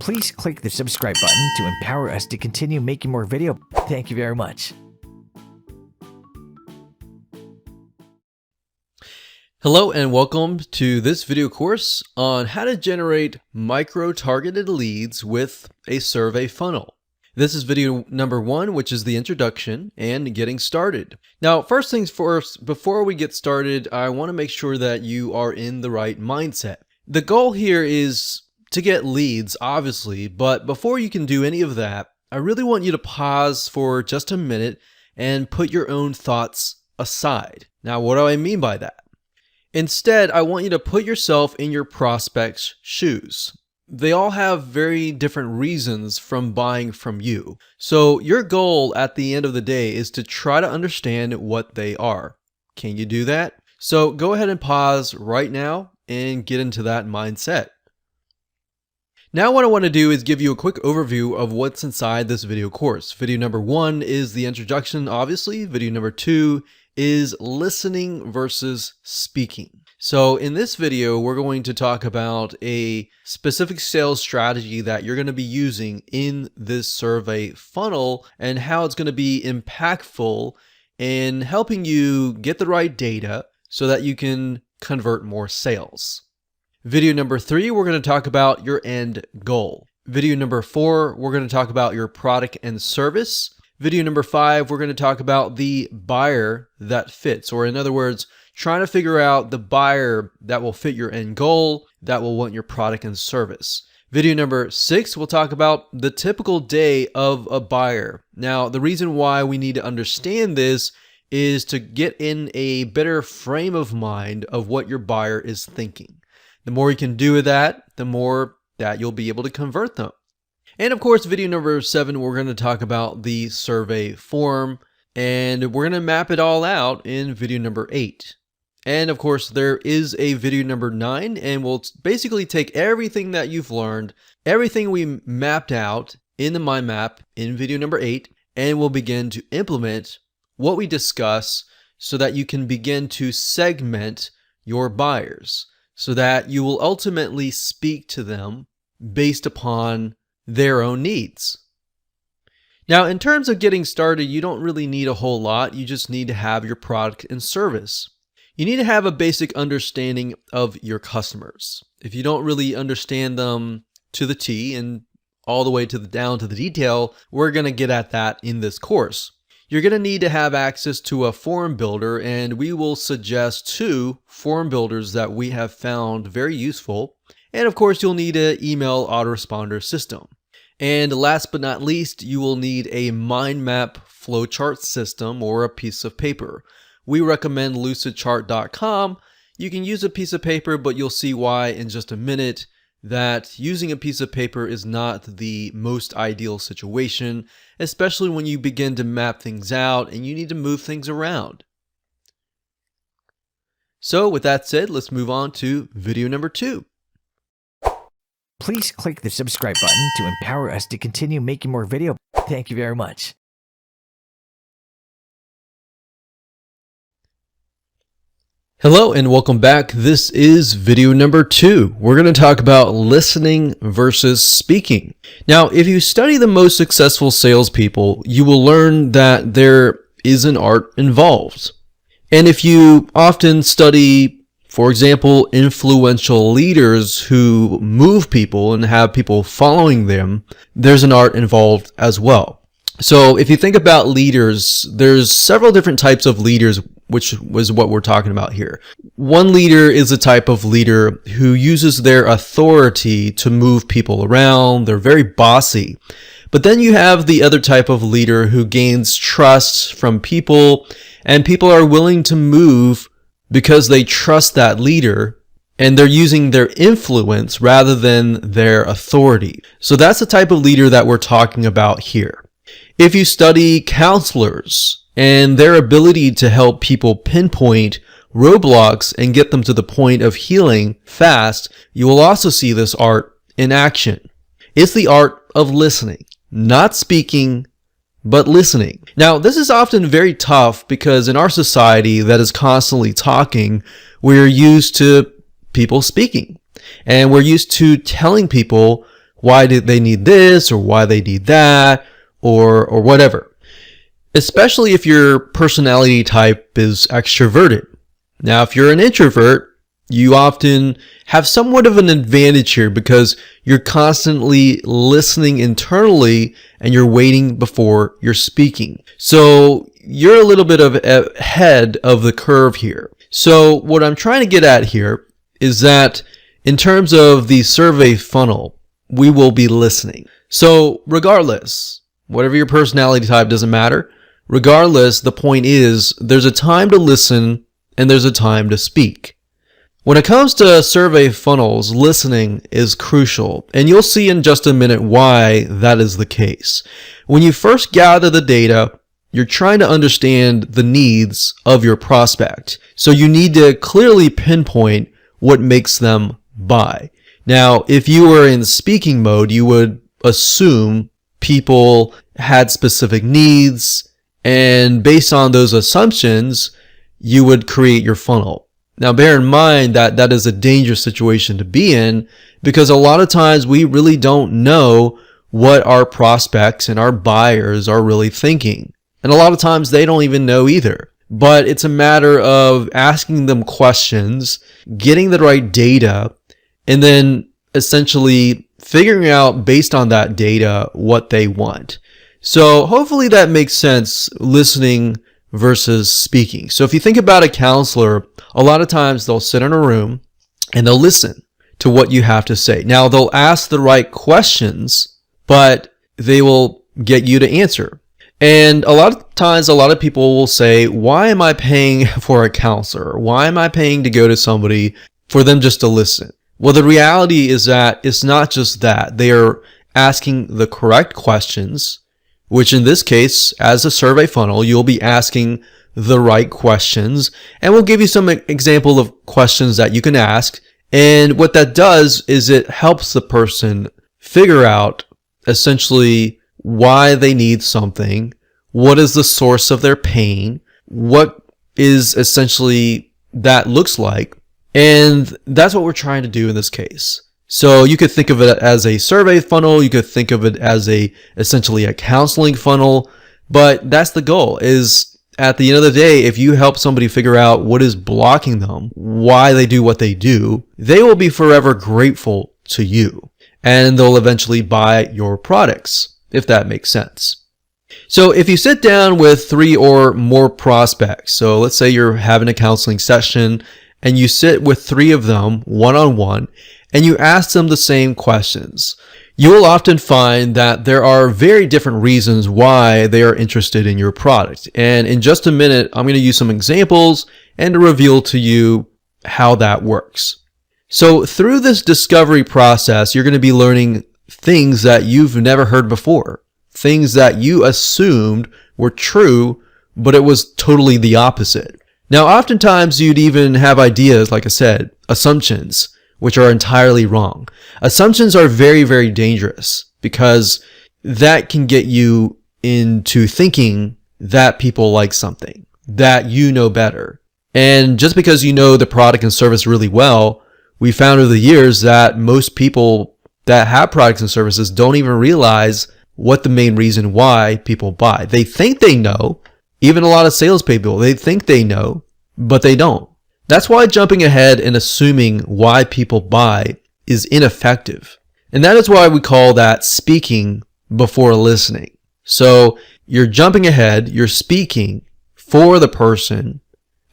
Please click the subscribe button to empower us to continue making more video. Thank you very much. Hello and welcome to this video course on how to generate micro-targeted leads with a survey funnel. This is video number 1, which is the introduction and getting started. Now, first things first, before we get started, I want to make sure that you are in the right mindset. The goal here is to get leads, obviously, but before you can do any of that, I really want you to pause for just a minute and put your own thoughts aside. Now, what do I mean by that? Instead, I want you to put yourself in your prospect's shoes. They all have very different reasons from buying from you. So your goal at the end of the day is to try to understand what they are. Can you do that? So go ahead and pause right now and get into that mindset. Now what I want to do is give you a quick overview of what's inside this video course. Video number 1 is the introduction, obviously. Video number 2 is listening versus speaking. So in this video, we're going to talk about a specific sales strategy that you're going to be using in this survey funnel and how it's going to be impactful in helping you get the right data so that you can convert more sales. Video number 3, we're going to talk about your end goal. Video number 4, we're going to talk about your product and service. Video number 5, we're going to talk about the buyer that fits, or in other words, trying to figure out the buyer that will fit your end goal, that will want your product and service. Video number 6, we'll talk about the typical day of a buyer. Now, the reason why we need to understand this is to get in a better frame of mind of what your buyer is thinking. The more you can do with that, the more that you'll be able to convert them. And of course, video number 7, we're going to talk about the survey form, and we're going to map it all out in video number 8. And of course, there is a video number 9, and we'll basically take everything that you've learned, everything we mapped out in the Mindmap in video number 8, and we'll begin to implement what we discuss so that you can begin to segment your buyers so that you will ultimately speak to them based upon their own needs. Now, in terms of getting started, you don't really need a whole lot. You just need to have your product and service. You need to have a basic understanding of your customers. If you don't really understand them to the T and all the way to down to the detail, we're going to get at that in this course. You're going to need to have access to a form builder, and we will suggest 2 form builders that we have found very useful. And of course, you'll need an email autoresponder system. And last but not least, you will need a Mindmap flowchart system or a piece of paper. We recommend lucidchart.com. You can use a piece of paper, but you'll see why in just a minute that using a piece of paper is not the most ideal situation, especially when you begin to map things out and you need to move things around. So with that said, let's move on to video number 2. Please click the subscribe button to empower us to continue making more video. Thank you very much. Hello and welcome back. This is video number 2. We're going to talk about listening versus speaking. Now, if you study the most successful salespeople, you will learn that there is an art involved. And if you often study, for example, influential leaders who move people and have people following them, there's an art involved as well. So if you think about leaders, there's several different types of leaders, which was what we're talking about here. One leader is a type of leader who uses their authority to move people around. They're very bossy. But then you have the other type of leader who gains trust from people, and people are willing to move because they trust that leader and they're using their influence rather than their authority. So that's the type of leader that we're talking about here. If you study counselors and their ability to help people pinpoint roadblocks and get them to the point of healing fast, you will also see this art in action. It's the art of listening, not speaking, but listening. Now, this is often very tough because in our society that is constantly talking, we're used to people speaking, and we're used to telling people why did they need this or why they need that or whatever. Especially if your personality type is extroverted. Now, if you're an introvert, you often have somewhat of an advantage here because you're constantly listening internally and you're waiting before you're speaking. So you're a little bit of ahead of the curve here. So what I'm trying to get at here is that in terms of the survey funnel, we will be listening. So regardless, whatever your personality type, doesn't matter. Regardless, the point is there's a time to listen and there's a time to speak. When it comes to survey funnels, listening is crucial, and you'll see in just a minute why that is the case. When you first gather the data, you're trying to understand the needs of your prospect. So you need to clearly pinpoint what makes them buy. Now, if you were in speaking mode, you would assume people had specific needs, and based on those assumptions, you would create your funnel. Now, bear in mind that that is a dangerous situation to be in because a lot of times we really don't know what our prospects and our buyers are really thinking. And a lot of times they don't even know either. But it's a matter of asking them questions, getting the right data, and then essentially figuring out based on that data what they want. So hopefully that makes sense, listening versus speaking. So if you think about a counselor, a lot of times they'll sit in a room and they'll listen to what you have to say. Now they'll ask the right questions, but they will get you to answer. And a lot of times, a lot of people will say, why am I paying for a counselor? Why am I paying to go to somebody for them just to listen? Well, the reality is that it's not just that. They are asking the correct questions, which in this case, as a survey funnel, you'll be asking the right questions. And we'll give you some example of questions that you can ask. And what that does is it helps the person figure out essentially why they need something, what is the source of their pain, what is essentially that looks like. And that's what we're trying to do in this case. So you could think of it as a survey funnel. You could think of it as essentially a counseling funnel. But that's the goal, is at the end of the day, if you help somebody figure out what is blocking them, why they do what they do, they will be forever grateful to you. And they'll eventually buy your products, if that makes sense. So if you sit down with 3 or more prospects, so let's say you're having a counseling session and you sit with 3 of them one-on-one and you ask them the same questions, you will often find that there are very different reasons why they are interested in your product. And in just a minute, I'm going to use some examples and to reveal to you how that works. So through this discovery process, you're going to be learning things that you've never heard before, things that you assumed were true, but it was totally the opposite. Now, oftentimes you'd even have ideas, like I said, assumptions, which are entirely wrong. Assumptions are very, very dangerous because that can get you into thinking that people like something, that you know better. And just because you know the product and service really well, we found over the years that most people that have products and services don't even realize what the main reason why people buy. They think they know. Even a lot of salespeople, they think they know, but they don't. That's why jumping ahead and assuming why people buy is ineffective. And that is why we call that speaking before listening. So you're jumping ahead, you're speaking for the person,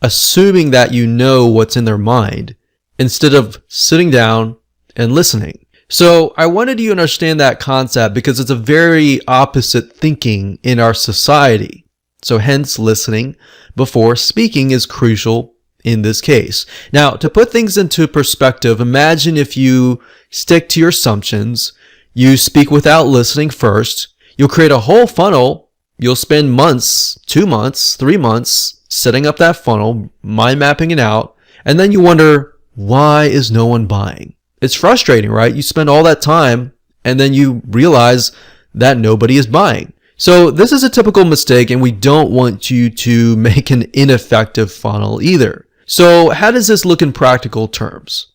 assuming that you know what's in their mind, instead of sitting down and listening. So I wanted you to understand that concept because it's a very opposite thinking in our society. So hence listening before speaking is crucial in this case. Now, to put things into perspective, imagine if you stick to your assumptions, you speak without listening first, you'll create a whole funnel, you'll spend months, 2 months, 3 months setting up that funnel, mind mapping it out, and then you wonder, why is no one buying? It's frustrating, right? You spend all that time and then you realize that nobody is buying. So this is a typical mistake and we don't want you to make an ineffective funnel either. So how does this look in practical terms?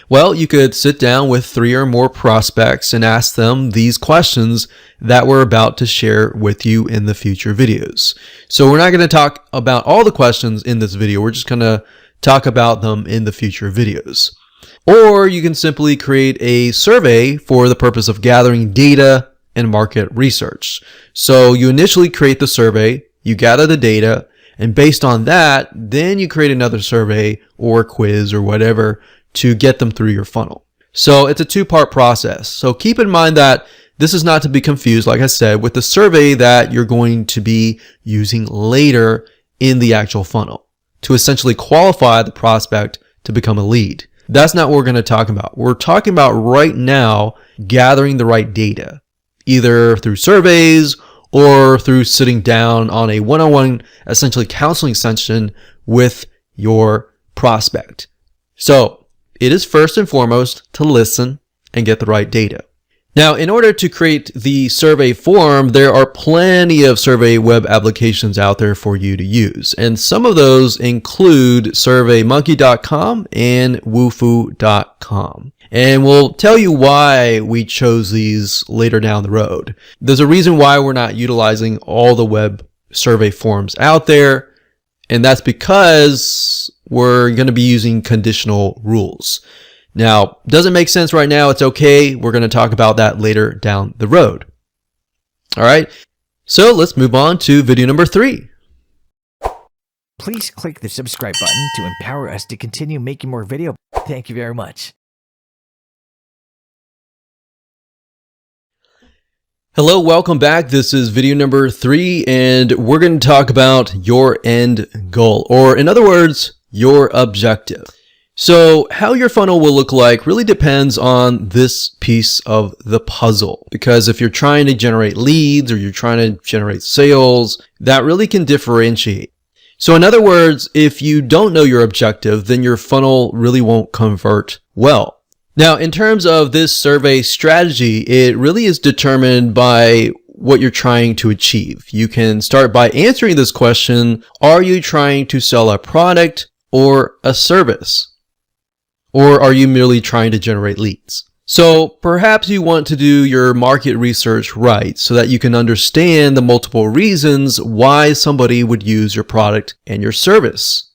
Well, you could sit down with 3 or more prospects and ask them these questions that we're about to share with you in the future videos. So we're not going to talk about all the questions in this video. We're just going to talk about them in the future videos. Or you can simply create a survey for the purpose of gathering data and market research. So you initially create the survey, you gather the data, and based on that, then you create another survey or quiz or whatever to get them through your funnel. So it's a 2-part process. So keep in mind that this is not to be confused, like I said, with the survey that you're going to be using later in the actual funnel to essentially qualify the prospect to become a lead. That's not what we're going to talk about. We're talking about right now gathering the right data, either through surveys or through sitting down on a one-on-one, essentially counseling session with your prospect. So it is first and foremost to listen and get the right data. Now, in order to create the survey form, there are plenty of survey web applications out there for you to use. And some of those include surveymonkey.com and woofu.com. And we'll tell you why we chose these later down the road. There's a reason why we're not utilizing all the web survey forms out there, and that's because we're going to be using conditional rules. Now, does it make sense right now? It's okay. We're going to talk about that later down the road. All right. So let's move on to video number 3. Please click the subscribe button to empower us to continue making more video. Thank you very much. Hello, welcome back. This is video number 3, and we're going to talk about your end goal, or in other words, your objective. So how your funnel will look like really depends on this piece of the puzzle, because if you're trying to generate leads or you're trying to generate sales, that really can differentiate. So in other words, if you don't know your objective, then your funnel really won't convert well. Now, in terms of this survey strategy, it really is determined by what you're trying to achieve. You can start by answering this question: are you trying to sell a product or a service? Or are you merely trying to generate leads? So perhaps you want to do your market research right so that you can understand the multiple reasons why somebody would use your product and your service.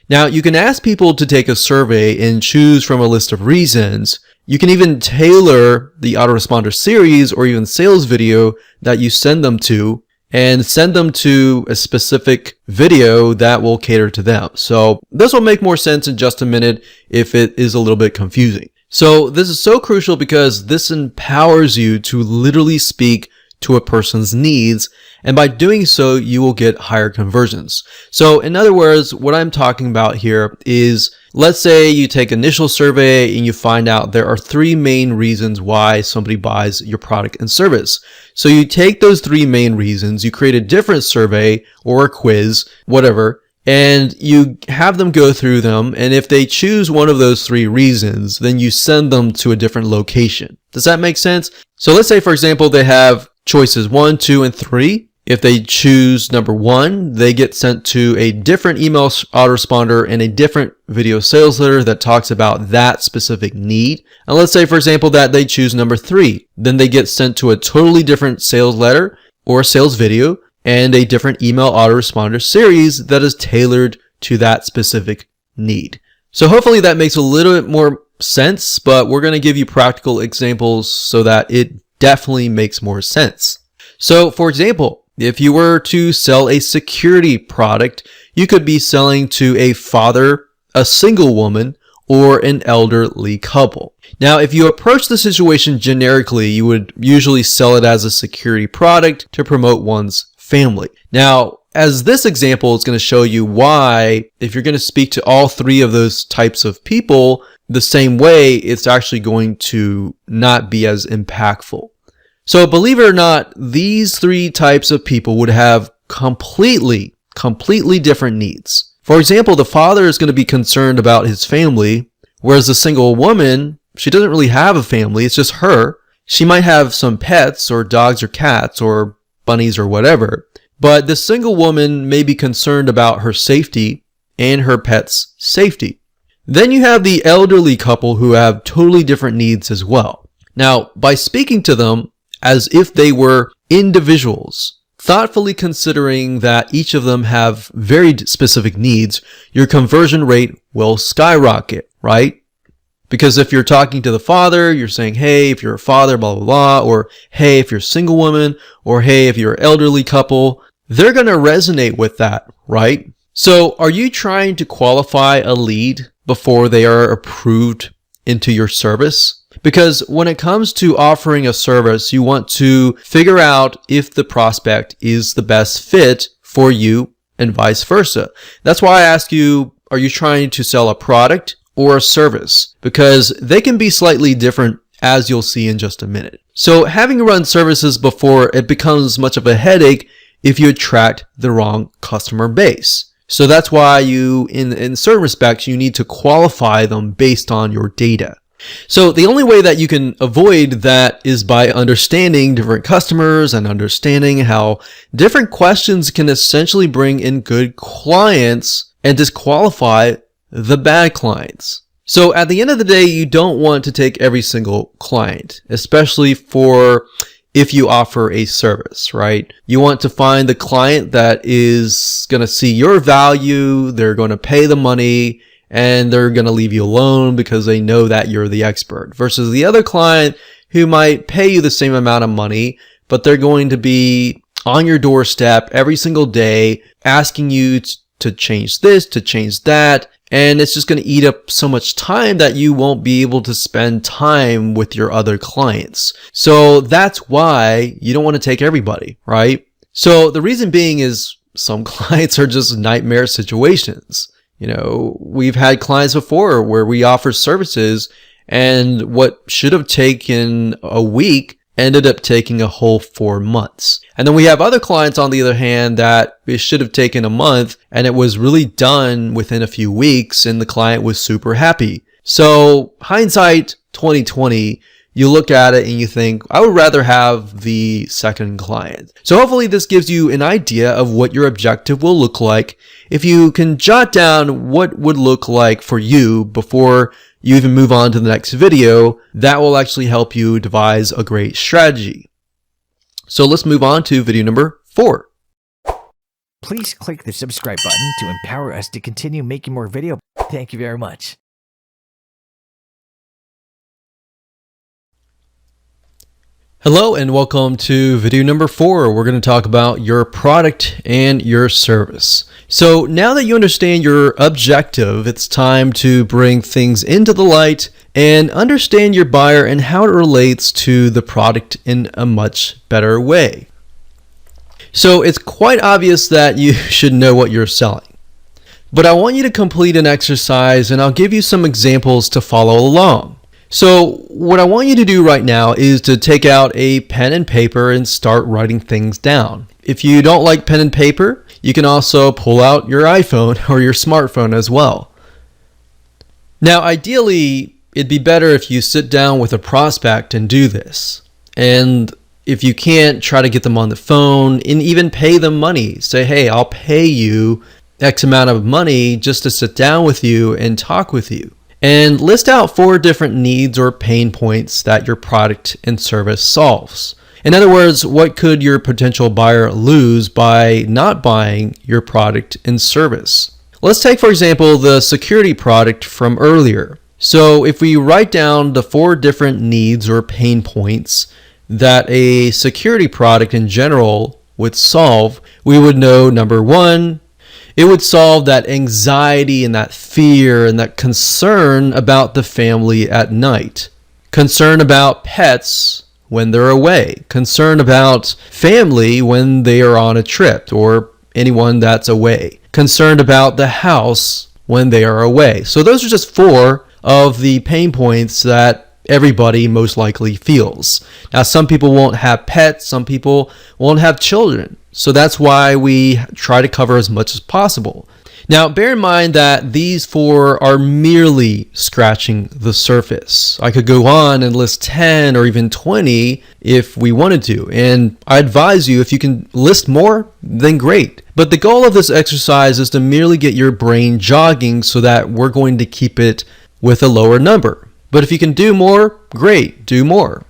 Now, you can ask people to take a survey and choose from a list of reasons. You can even tailor the autoresponder series or even sales video that you send them to, and send them to a specific video that will cater to them. So this will make more sense in just a minute if it is a little bit confusing. So this is so crucial because this empowers you to literally speak to a person's needs, and by doing so, you will get higher conversions. So in other words, what I'm talking about here is, let's say you take initial survey and you find out there are 3 main reasons why somebody buys your product and service. So you take those 3 main reasons, you create a different survey or a quiz, whatever, and you have them go through them. And if they choose one of those 3 reasons, then you send them to a different location. Does that make sense? So let's say, for example, they have choices 1, 2, and 3. If they choose number 1, they get sent to a different email autoresponder and a different video sales letter that talks about that specific need. And let's say, for example, that they choose number 3. Then they get sent to a totally different sales letter or sales video and a different email autoresponder series that is tailored to that specific need. So hopefully that makes a little bit more sense, but we're going to give you practical examples so that it definitely makes more sense. So for example, if you were to sell a security product, you could be selling to a father, a single woman, or an elderly couple. Now, if you approach the situation generically, you would usually sell it as a security product to promote one's family. Now, as this example is going to show you why, if you're going to speak to all 3 of those types of people the same way, it's actually going to not be as impactful. So believe it or not, these 3 types of people would have completely different needs. For example, the father is going to be concerned about his family, whereas the single woman, she doesn't really have a family, it's just her. She might have some pets or dogs or cats or bunnies or whatever, but the single woman may be concerned about her safety and her pet's safety. Then you have the elderly couple who have totally different needs as well. Now, by speaking to them as if they were individuals, thoughtfully considering that each of them have very specific needs, your conversion rate will skyrocket, right? Because if you're talking to the father, you're saying, hey, if you're a father, blah, blah, blah, or hey, if you're a single woman, or hey, if you're an elderly couple, they're going to resonate with that, right? So are you trying to qualify a lead before they are approved into your service? Because when it comes to offering a service, you want to figure out if the prospect is the best fit for you and vice versa. That's why I ask you, are you trying to sell a product or a service? Because they can be slightly different, as you'll see in just a minute. So having run services before, it becomes much of a headache if you attract the wrong customer base. So that's why in certain respects, you need to qualify them based on your data. So the only way that you can avoid that is by understanding different customers and understanding how different questions can essentially bring in good clients and disqualify the bad clients. So at the end of the day, you don't want to take every single client, especially if you offer a service, right? You want to find the client that is going to see your value, they're going to pay the money, and they're going to leave you alone because they know that you're the expert, versus the other client who might pay you the same amount of money, but they're going to be on your doorstep every single day asking you to change this, to change that. And it's just going to eat up so much time that you won't be able to spend time with your other clients. So that's why you don't want to take everybody, right? So the reason being is some clients are just nightmare situations. You know, we've had clients before where we offer services and what should have taken a week ended up taking a whole 4 months. And then we have other clients, on the other hand, that it should have taken a month and it was really done within a few weeks and the client was super happy. So hindsight 2020, you look at it and you think, I would rather have the second client. So hopefully this gives you an idea of what your objective will look like. If you can jot down what would look like for you before you even move on to the next video, that will actually help you devise a great strategy. So let's move on to video number 4. Please click the subscribe button to empower us to continue making more video. Thank you very much. Hello and welcome to video number 4. We're going to talk about your product and your service. So now that you understand your objective, it's time to bring things into the light and understand your buyer and how it relates to the product in a much better way. So it's quite obvious that you should know what you're selling. But I want you to complete an exercise and I'll give you some examples to follow along. So what I want you to do right now is to take out a pen and paper and start writing things down. If you don't like pen and paper, you can also pull out your iPhone or your smartphone as well. Now, ideally, it'd be better if you sit down with a prospect and do this. And if you can't, try to get them on the phone and even pay them money. Say, hey, I'll pay you X amount of money just to sit down with you and talk with you. And list out 4 different needs or pain points that your product and service solves. In other words, what could your potential buyer lose by not buying your product and service? Let's take, for example, the security product from earlier. So if we write down the 4 different needs or pain points that a security product in general would solve, we would know number 1, it would solve that anxiety and that fear and that concern about the family at night. Concern about pets when they're away. Concern about family when they are on a trip or anyone that's away. Concerned about the house when they are away. So those are just 4 of the pain points that everybody most likely feels. Now, some people won't have pets. Some people won't have children. So that's why we try to cover as much as possible. Now, bear in mind that these 4 are merely scratching the surface. I could go on and list 10 or even 20 if we wanted to. And I advise you, if you can list more, then great. But the goal of this exercise is to merely get your brain jogging so that we're going to keep it with a lower number. But if you can do more, great, do more.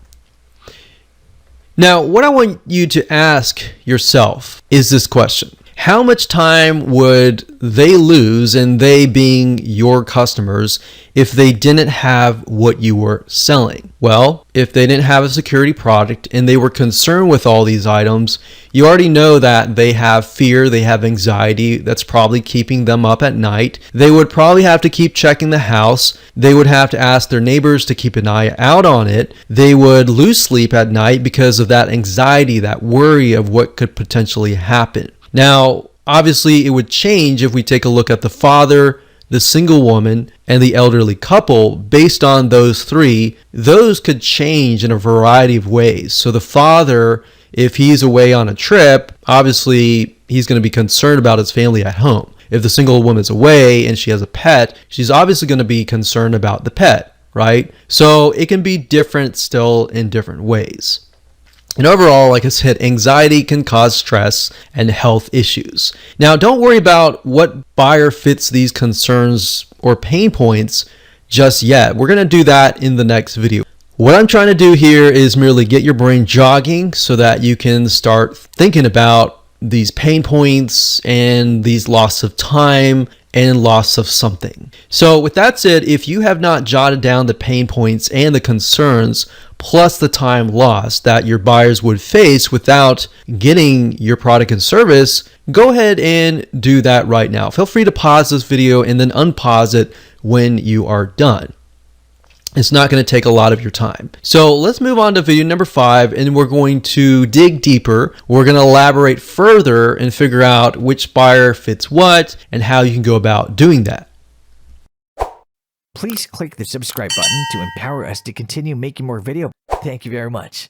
Now, what I want you to ask yourself is this question. How much time would they lose, and they being your customers, if they didn't have what you were selling? Well, if they didn't have a security product and they were concerned with all these items, you already know that they have fear, they have anxiety that's probably keeping them up at night. They would probably have to keep checking the house. They would have to ask their neighbors to keep an eye out on it. They would lose sleep at night because of that anxiety, that worry of what could potentially happen. Now, obviously, it would change if we take a look at the father, the single woman, and the elderly couple. Based on those 3, those could change in a variety of ways. So the father, if he's away on a trip, obviously, he's going to be concerned about his family at home. If the single woman's away and she has a pet, she's obviously going to be concerned about the pet, right? So it can be different still in different ways. And overall, like I said, anxiety can cause stress and health issues. Now, don't worry about what buyer fits these concerns or pain points just yet. We're going to do that in the next video. What I'm trying to do here is merely get your brain jogging so that you can start thinking about these pain points and these loss of time and loss of something. So with that said, if you have not jotted down the pain points and the concerns, plus the time lost that your buyers would face without getting your product and service, go ahead and do that right now. Feel free to pause this video and then unpause it when you are done. It's not going to take a lot of your time. So let's move on to video number 5, and we're going to dig deeper. We're going to elaborate further and figure out which buyer fits what and how you can go about doing that. Please click the subscribe button to empower us to continue making more video. Thank you very much.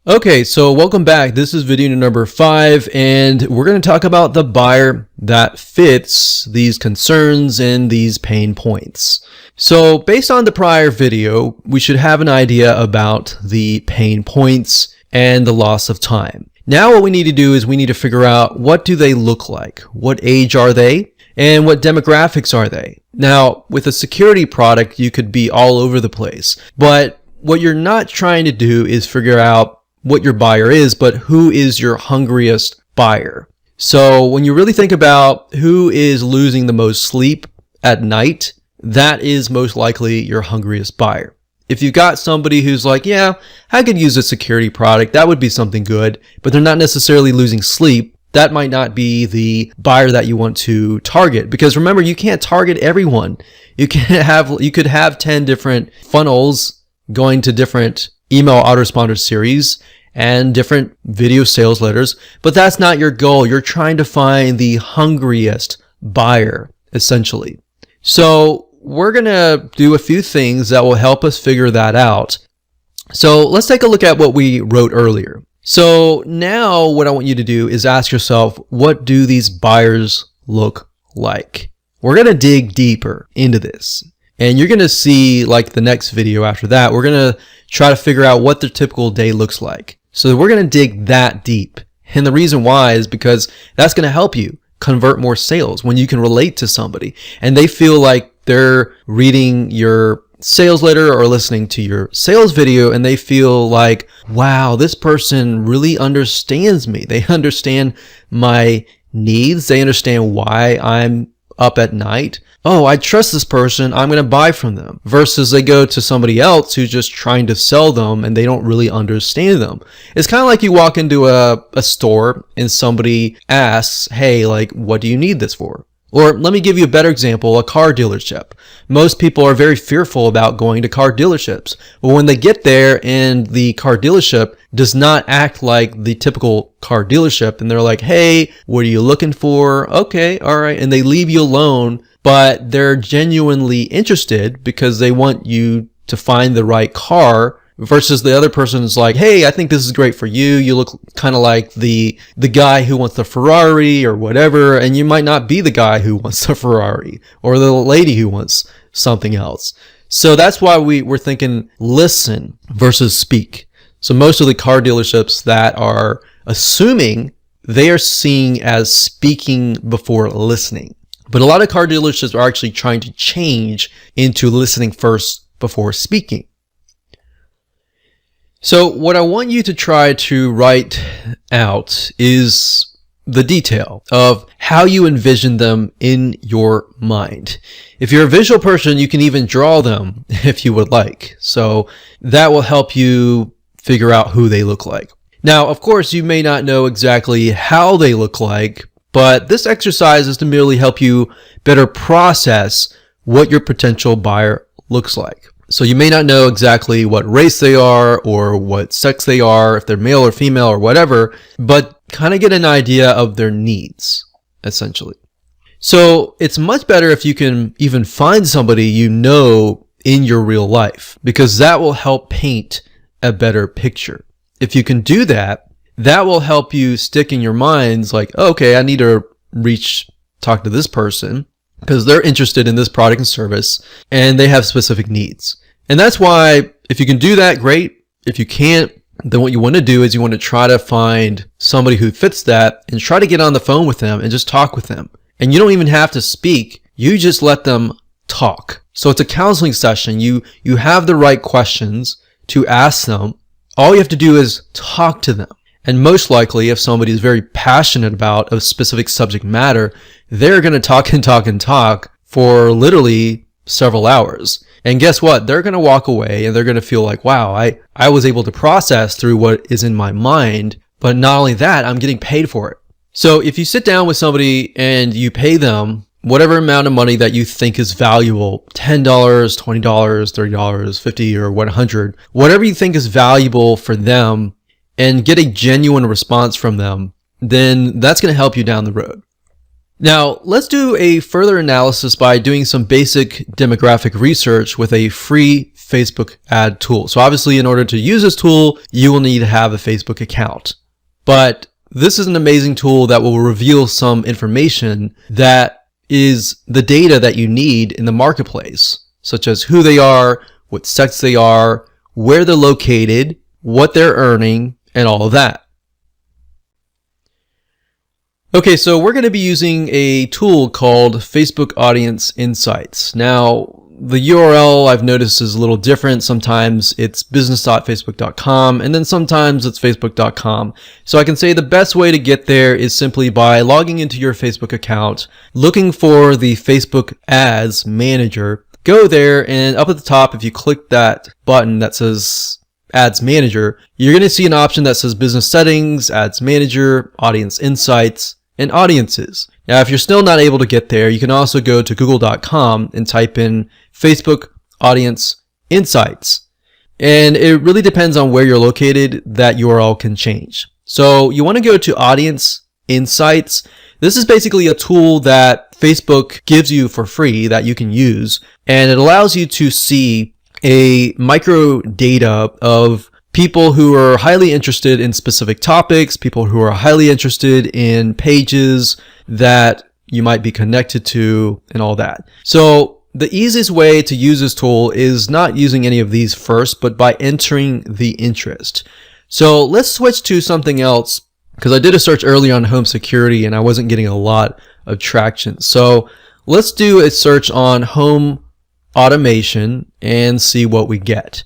Okay, so welcome back. This is video number 5, and we're going to talk about the buyer that fits these concerns and these pain points. So based on the prior video, we should have an idea about the pain points and the loss of time. Now what we need to do is we need to figure out, what do they look like? What age are they? And what demographics are they? Now, with a security product, you could be all over the place. But what you're not trying to do is figure out what your buyer is, but who is your hungriest buyer. So when you really think about who is losing the most sleep at night, that is most likely your hungriest buyer. If you've got somebody who's like, yeah, I could use a security product, that would be something good, but they're not necessarily losing sleep, that might not be the buyer that you want to target. Because remember, you can't target everyone. You could have 10 different funnels going to different email autoresponder series and different video sales letters, but that's not your goal. You're trying to find the hungriest buyer, essentially. So we're going to do a few things that will help us figure that out. So let's take a look at what we wrote earlier. So now what I want you to do is ask yourself, what do these buyers look like? We're going to dig deeper into this. And you're going to see, like the next video after that, we're going to try to figure out what their typical day looks like. So we're going to dig that deep. And the reason why is because that's going to help you convert more sales when you can relate to somebody and they feel like they're reading your sales letter or listening to your sales video and they feel like, wow, this person really understands me. They understand my needs. They understand why I'm up at night. Oh, I trust this person, I'm going to buy from them. Versus they go to somebody else who's just trying to sell them and they don't really understand them. It's kind of like you walk into a store and somebody asks, hey, like, what do you need this for? Or let me give you a better example, a car dealership. Most people are very fearful about going to car dealerships. But when they get there and the car dealership does not act like the typical car dealership and they're like, hey, what are you looking for? Okay, all right. And they leave you alone, but they're genuinely interested because they want you to find the right car versus the other person is like, hey, I think this is great for you. You look kind of like the guy who wants the Ferrari or whatever, and you might not be the guy who wants the Ferrari or the lady who wants something else. So that's why we're thinking listen versus speak. So most of the car dealerships that are assuming they are seeing as speaking before listening. But a lot of car dealerships are actually trying to change into listening first before speaking. So what I want you to try to write out is the detail of how you envision them in your mind. If you're a visual person, you can even draw them if you would like. So that will help you figure out who they look like. Now, of course, you may not know exactly how they look like, but this exercise is to merely help you better process what your potential buyer looks like. So you may not know exactly what race they are or what sex they are, if they're male or female or whatever, but kind of get an idea of their needs, essentially. So it's much better if you can even find somebody you know in your real life, because that will help paint a better picture. If you can do that, that will help you stick in your minds like, oh, okay, I need to talk to this person because they're interested in this product and service and they have specific needs. And that's why if you can do that, great. If you can't, then what you want to do is you want to try to find somebody who fits that and try to get on the phone with them and just talk with them. And you don't even have to speak. You just let them talk. So it's a counseling session. You have the right questions to ask them. All you have to do is talk to them. And most likely, if somebody is very passionate about a specific subject matter, they're going to talk and talk and talk for literally several hours. And guess what? They're going to walk away and they're going to feel like, wow, I was able to process through what is in my mind. But not only that, I'm getting paid for it. So if you sit down with somebody and you pay them whatever amount of money that you think is valuable, $10, $20, $30, $50, or $100, whatever you think is valuable for them, and get a genuine response from them, then that's going to help you down the road. Now, let's do a further analysis by doing some basic demographic research with a free Facebook ad tool. So obviously, in order to use this tool, you will need to have a Facebook account. But this is an amazing tool that will reveal some information that is the data that you need in the marketplace, such as who they are, what sex they are, where they're located, what they're earning, and all of that. Okay, so we're going to be using a tool called Facebook Audience Insights. Now, the URL I've noticed is a little different. Sometimes it's business.facebook.com, and then sometimes it's facebook.com. So I can say the best way to get there is simply by logging into your Facebook account, looking for the Facebook Ads Manager, go there, and up at the top, if you click that button that says Ads Manager, you're going to see an option that says Business Settings, Ads Manager, Audience Insights, and Audiences. Now, if you're still not able to get there, you can also go to google.com and type in Facebook Audience Insights. And it really depends on where you're located, that URL can change. So you want to go to Audience Insights. This is basically a tool that Facebook gives you for free that you can use. And it allows you to see a micro data of people who are highly interested in specific topics, people who are highly interested in pages that you might be connected to, and all that. So the easiest way to use this tool is not using any of these first, but by entering the interest. So let's switch to something else, because I did a search early on home security and I wasn't getting a lot of traction. So let's do a search on home automation and see what we get.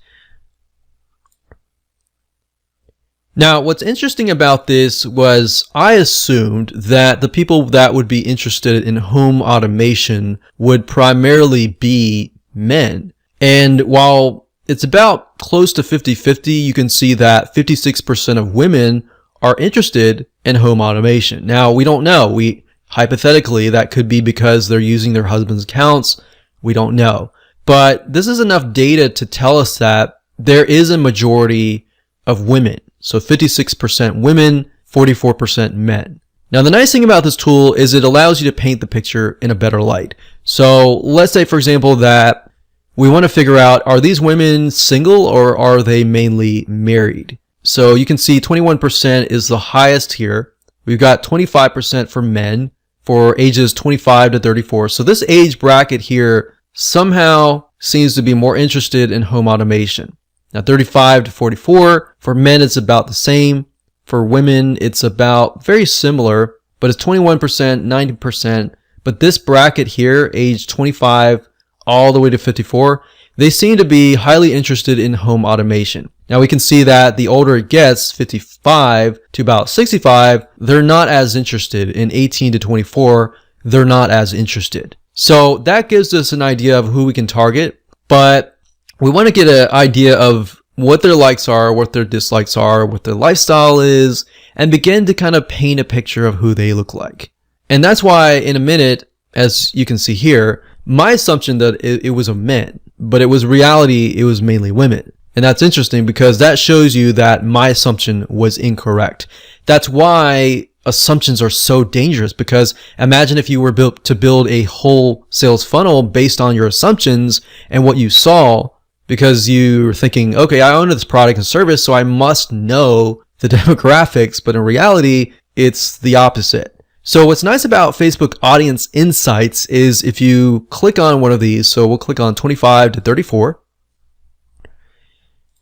Now, what's interesting about this was I assumed that the people that would be interested in home automation would primarily be men. And while it's about close to 50-50, you can see that 56% of women are interested in home automation. Now, we don't know. Hypothetically, that could be because they're using their husband's accounts. We don't know. But this is enough data to tell us that there is a majority of women. So 56% women, 44% men. Now, the nice thing about this tool is it allows you to paint the picture in a better light. So let's say, for example, that we want to figure out, are these women single or are they mainly married? So you can see 21% is the highest here. We've got 25% for men for ages 25 to 34. So this age bracket here somehow seems to be more interested in home automation. Now 35 to 44, for men it's about the same. For women it's about very similar, but it's 21%, 90%. But this bracket here, age 25 all the way to 54, they seem to be highly interested in home automation. Now we can see that the older it gets, 55 to about 65, they're not as interested. In 18 to 24, they're not as interested. So that gives us an idea of who we can target, but we want to get an idea of what their likes are, what their dislikes are, what their lifestyle is, and begin to kind of paint a picture of who they look like. And that's why in a minute, as you can see here, my assumption that it was a men, but it was reality, it was mainly women. And that's interesting because that shows you that my assumption was incorrect. That's why assumptions are so dangerous, because imagine if you were built to build a whole sales funnel based on your assumptions and what you saw, because you were thinking, okay, I own this product and service, so I must know the demographics, but in reality, it's the opposite. So what's nice about Facebook Audience Insights is if you click on one of these, so we'll click on 25 to 34,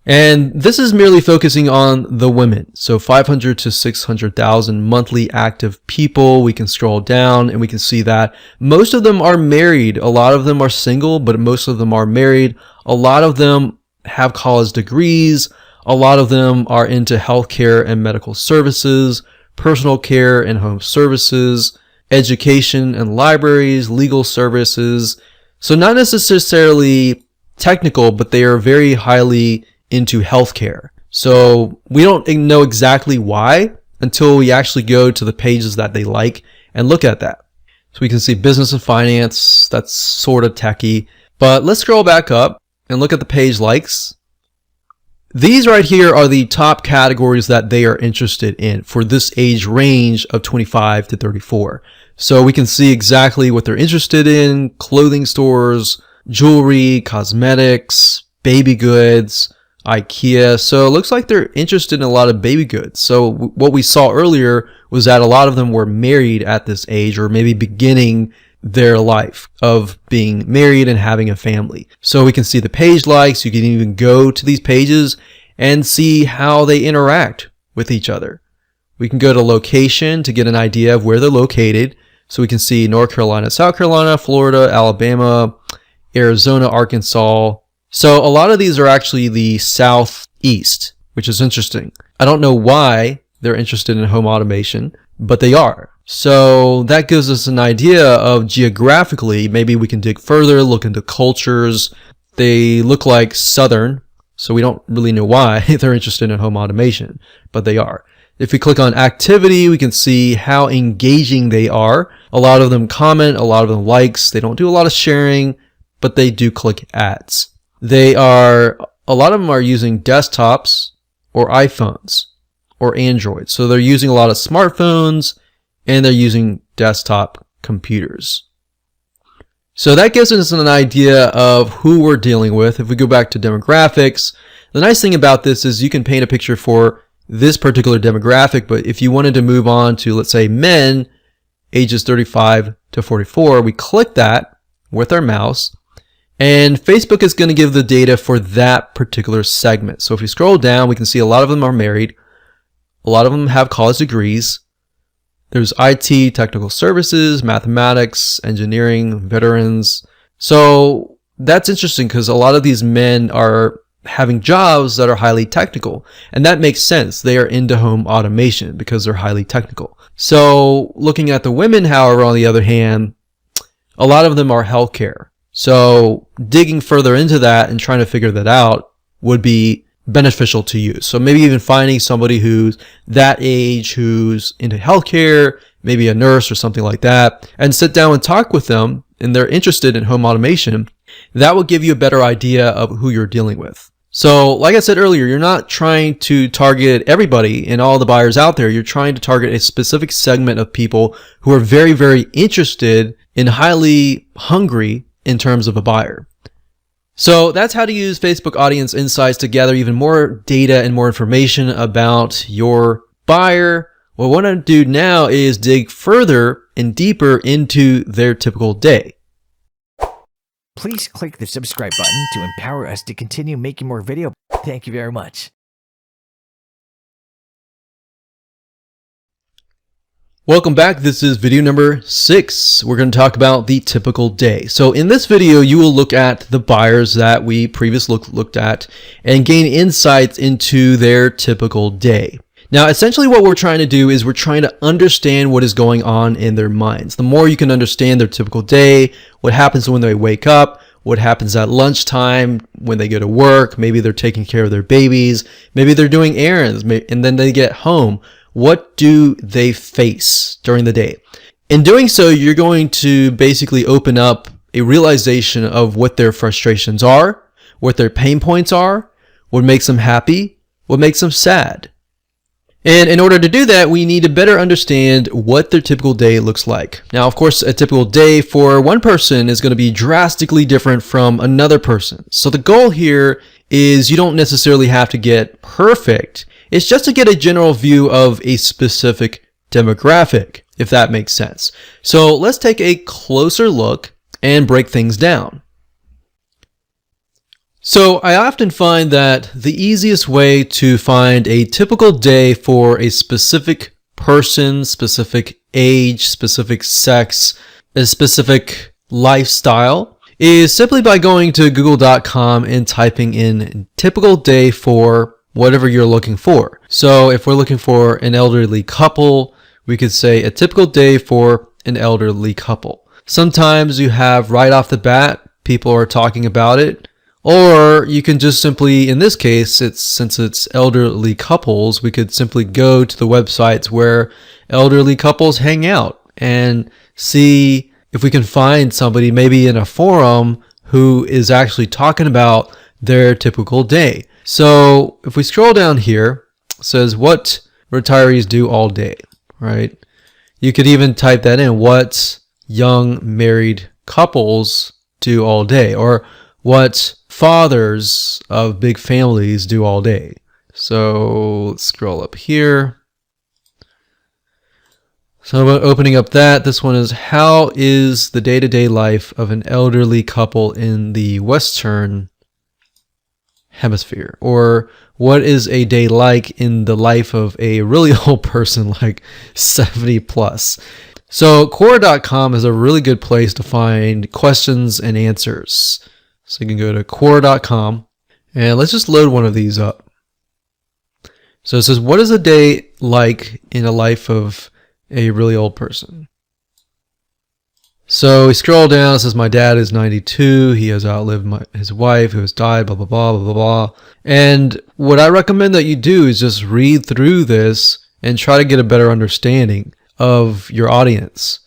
and this is merely focusing on the women. So 500 to 600,000 monthly active people. We can scroll down and we can see that most of them are married. A lot of them are single, but most of them are married. A lot of them have college degrees. A lot of them are into healthcare and medical services, personal care and home services, education and libraries, legal services. So not necessarily technical, but they are very highly into healthcare. So we don't know exactly why until we actually go to the pages that they like and look at that. So we can see business and finance, that's sort of techie. But let's scroll back up and look at the page likes. These right here are the top categories that they are interested in for this age range of 25 to 34. So we can see exactly what they're interested in: clothing stores, jewelry, cosmetics, baby goods, IKEA. So it looks like they're interested in a lot of baby goods. So what we saw earlier was that a lot of them were married at this age, or maybe beginning their life of being married and having a family. So we can see the page likes. You can even go to these pages and see how they interact with each other. We can go to location to get an idea of where they're located. So we can see North Carolina, South Carolina, Florida, Alabama, Arizona, Arkansas. So a lot of these are actually the southeast, which is interesting. I don't know why they're interested in home automation, but they are. So that gives us an idea of geographically, maybe we can dig further, look into cultures. They look like Southern, so we don't really know why they're interested in home automation, but they are. If we click on activity, we can see how engaging they are. A lot of them comment, a lot of them likes. They don't do a lot of sharing, but they do click ads. A lot of them are using desktops or iPhones or Android. So they're using a lot of smartphones and they're using desktop computers. So that gives us an idea of who we're dealing with. If we go back to demographics, the nice thing about this is you can paint a picture for this particular demographic, but if you wanted to move on to, let's say, men ages 35 to 44, we click that with our mouse, and Facebook is going to give the data for that particular segment. So if we scroll down, we can see a lot of them are married. A lot of them have college degrees. There's IT, technical services, mathematics, engineering, veterans. So that's interesting because a lot of these men are having jobs that are highly technical. And that makes sense. They are into home automation because they're highly technical. So looking at the women, however, on the other hand, a lot of them are healthcare. So digging further into that and trying to figure that out would be beneficial to you. So maybe even finding somebody who's that age, who's into healthcare, maybe a nurse or something like that, and sit down and talk with them, and they're interested in home automation. That will give you a better idea of who you're dealing with. So like I said earlier, you're not trying to target everybody and all the buyers out there. You're trying to target a specific segment of people who are very, very interested and highly hungry in terms of a buyer. So that's how to use Facebook Audience Insights to gather even more data and more information about your buyer. What I want to do now is dig further and deeper into their typical day. Please click the subscribe button to empower us to continue making more video. Thank you very much. Welcome back. This is video number 6. We're going to talk about the typical day. So in this video, you will look at the buyers that we previously looked at and gain insights into their typical day. Now, essentially what we're trying to do is we're trying to understand what is going on in their minds. The more you can understand their typical day, what happens when they wake up, what happens at lunchtime, when they go to work, maybe they're taking care of their babies, maybe they're doing errands, and then they get home. What do they face during the day? In doing so, you're going to basically open up a realization of what their frustrations are, what their pain points are, what makes them happy, what makes them sad. And in order to do that, we need to better understand what their typical day looks like. Now, of course, a typical day for one person is going to be drastically different from another person. So the goal here is you don't necessarily have to get perfect. It's just to get a general view of a specific demographic, if that makes sense. So let's take a closer look and break things down. So I often find that the easiest way to find a typical day for a specific person, specific age, specific sex, a specific lifestyle is simply by going to google.com and typing in typical day for whatever you're looking for. So if we're looking for an elderly couple, we could say a typical day for an elderly couple. Sometimes you have right off the bat, people are talking about it. Or you can just simply, in this case, since it's elderly couples, we could simply go to the websites where elderly couples hang out and see if we can find somebody maybe in a forum who is actually talking about their typical day. So if we scroll down here, it says what retirees do all day, right? You could even type that in, what young married couples do all day, or what fathers of big families do all day. So let's scroll up here. So opening up that, this one is how is the day-to-day life of an elderly couple in the Western Hemisphere? Or what is a day like in the life of a really old person like 70 plus? So Quora.com is a really good place to find questions and answers. So you can go to Quora.com and let's just load one of these up. So it says, what is a day like in a life of a really old person? So we scroll down, it says my dad is 92, he has outlived his wife who has died, blah, blah, blah, blah, blah, blah. And what I recommend that you do is just read through this and try to get a better understanding of your audience.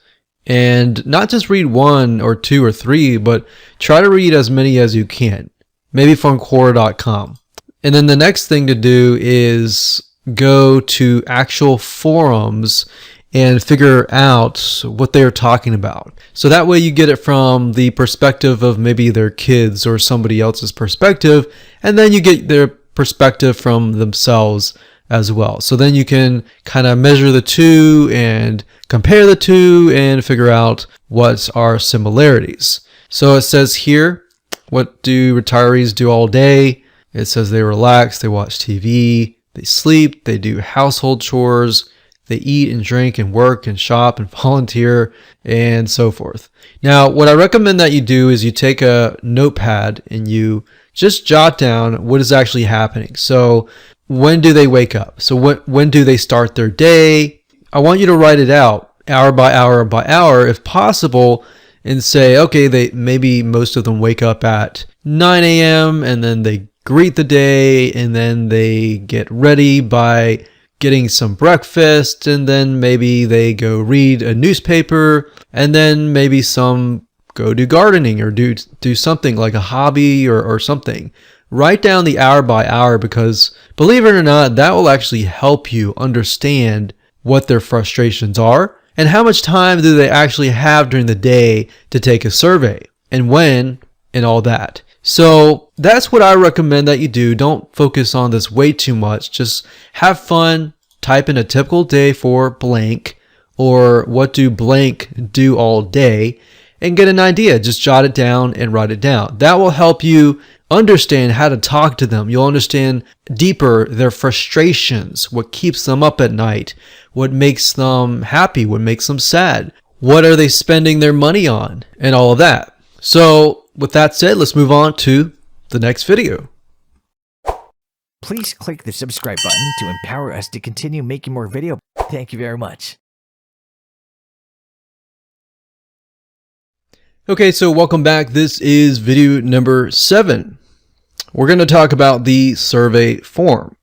And not just read 1 or 2 or 3, but try to read as many as you can, maybe from Quora.com. And then the next thing to do is go to actual forums and figure out what they're talking about. So that way you get it from the perspective of maybe their kids or somebody else's perspective, and then you get their perspective from themselves as well. So then you can kind of measure the two and compare the two and figure out what are similarities. So it says here, what do retirees do all day? It says they relax, they watch TV, they sleep, they do household chores, they eat and drink and work and shop and volunteer and so forth. Now, what I recommend that you do is you take a notepad and you just jot down what is actually happening. So when do they wake up? So when do they start their day? I want you to write it out hour by hour by hour if possible and say, okay, maybe most of them wake up at 9 a.m. and then they greet the day and then they get ready by getting some breakfast and then maybe they go read a newspaper and then maybe some go do gardening or do something like a hobby or something. Write down the hour by hour because believe it or not, that will actually help you understand what their frustrations are and how much time do they actually have during the day to take a survey and when and all that. So that's what I recommend that you do. Don't focus on this way too much. Just have fun. Type in a typical day for blank, or what do blank do all day, and get an idea. Just jot it down and write it down. That will help you understand how to talk to them. You'll understand deeper their frustrations, what keeps them up at night, what makes them happy, what makes them sad, what are they spending their money on, and all of that. So with that said, let's move on to the next video. Please click the subscribe button to empower us to continue making more video. Thank you very much. Okay, so welcome back. This is video number 7. We're going to talk about the survey form.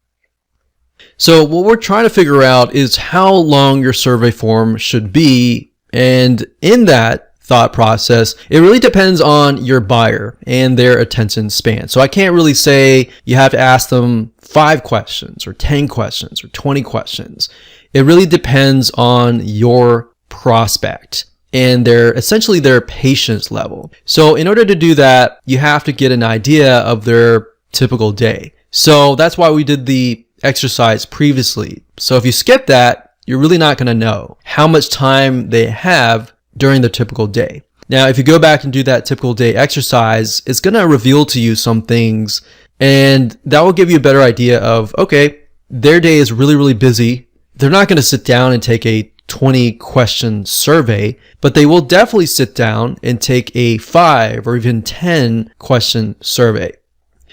So what we're trying to figure out is how long your survey form should be. And in that thought process, it really depends on your buyer and their attention span. So I can't really say you have to ask them 5 questions or 10 questions or 20 questions. It really depends on your prospect and essentially their patience level. So in order to do that, you have to get an idea of their typical day. So that's why we did the exercise previously. So if you skip that, you're really not going to know how much time they have during the typical day. Now, if you go back and do that typical day exercise, it's going to reveal to you some things, and that will give you a better idea of, okay, their day is really, really busy. They're not going to sit down and take a 20 question survey, but they will definitely sit down and take a 5 or even 10 question survey.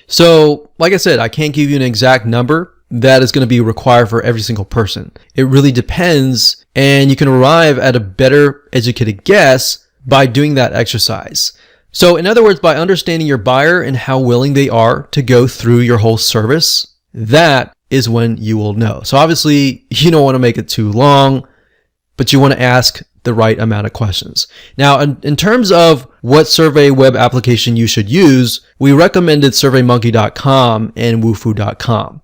So, like I said, I can't give you an exact number that is going to be required for every single person. It really depends, and you can arrive at a better educated guess by doing that exercise. So in other words, by understanding your buyer and how willing they are to go through your whole service, that is when you will know. So obviously you don't want to make it too long, but you want to ask the right amount of questions. Now, in terms of what survey web application you should use, we recommended SurveyMonkey.com and Wufoo.com.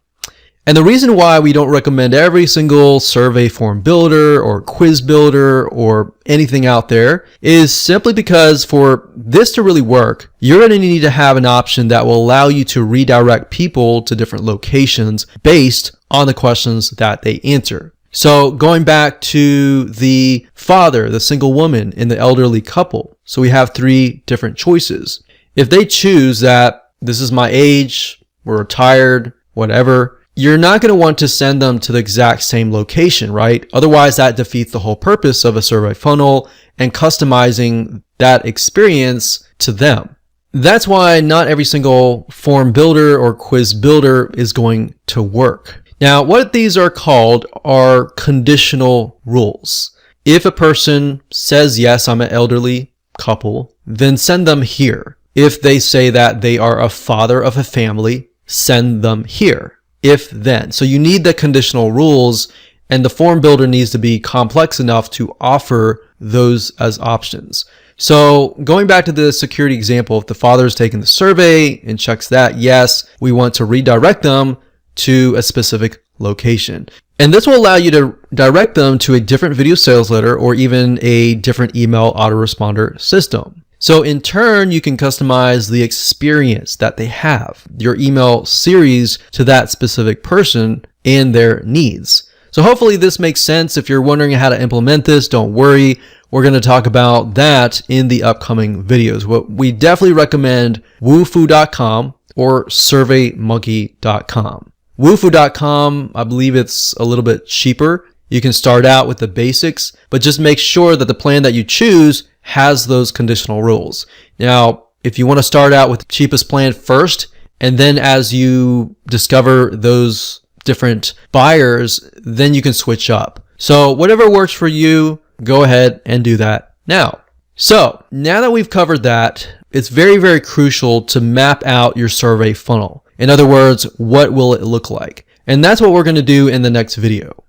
And the reason why we don't recommend every single survey form builder or quiz builder or anything out there is simply because for this to really work, you're going to need to have an option that will allow you to redirect people to different locations based on the questions that they answer. So going back to the father, the single woman, and the elderly couple. So we have 3 different choices. If they choose that this is my age, we're retired, whatever, you're not going to want to send them to the exact same location, right? Otherwise, that defeats the whole purpose of a survey funnel and customizing that experience to them. That's why not every single form builder or quiz builder is going to work. Now, what these are called are conditional rules. If a person says, yes, I'm an elderly couple, then send them here. If they say that they are a father of a family, send them here. If then. So you need the conditional rules, and the form builder needs to be complex enough to offer those as options. So going back to the security example, if the father is taking the survey and checks that, yes, we want to redirect them to a specific location. And this will allow you to direct them to a different video sales letter or even a different email autoresponder system. So in turn, you can customize the experience that they have, your email series to that specific person and their needs. So hopefully this makes sense. If you're wondering how to implement this, don't worry. We're going to talk about that in the upcoming videos. What we definitely recommend Wufoo.com or SurveyMonkey.com. Wufoo.com, I believe it's a little bit cheaper. You can start out with the basics, but just make sure that the plan that you choose has those conditional rules. Now, if you want to start out with the cheapest plan first, and then as you discover those different buyers, then you can switch up. So whatever works for you, go ahead and do that now. So now that we've covered that, it's very, very crucial to map out your survey funnel. In other words, what will it look like? And that's what we're going to do in the next video.